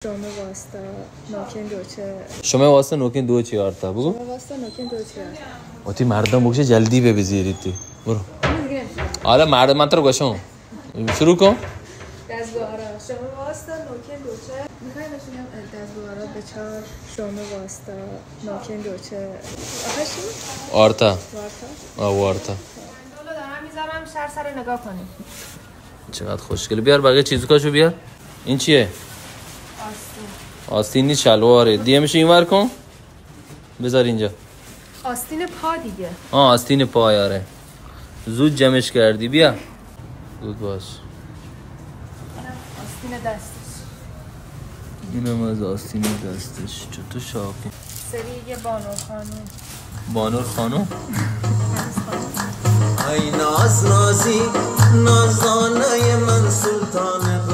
شما واسطه نوکن دوچه شما واسطه نوکن دو چیار تا بگو شما واسطه نوکن دوچه اوتی مردم بگوشه جلدی به بزیریتی برو آره مرد من تو گوشم شروع کن دستگوهارا شما واسطه نوکن دوچه میخوای نشونم دستگوهارا به چهار شما واسطه نوکن دوچه آخرشی؟ آرتا وارتا وارتا دولو دارم میذارم سر نگاه کنیم چقدر خوشگله بیار بقیه چیزکاشو بیار این چیه؟ آستین نیست شلواره دیگه میشه اینور کن بذار اینجا آستین پا دیگه آستین پا یاره زود جمعش کردی بیا زود باش آستین دستش اینم از آستین دستش چطور شاقی سری بانو خانوم بانور خانوم ای ناز نازی نازدانه من سلطان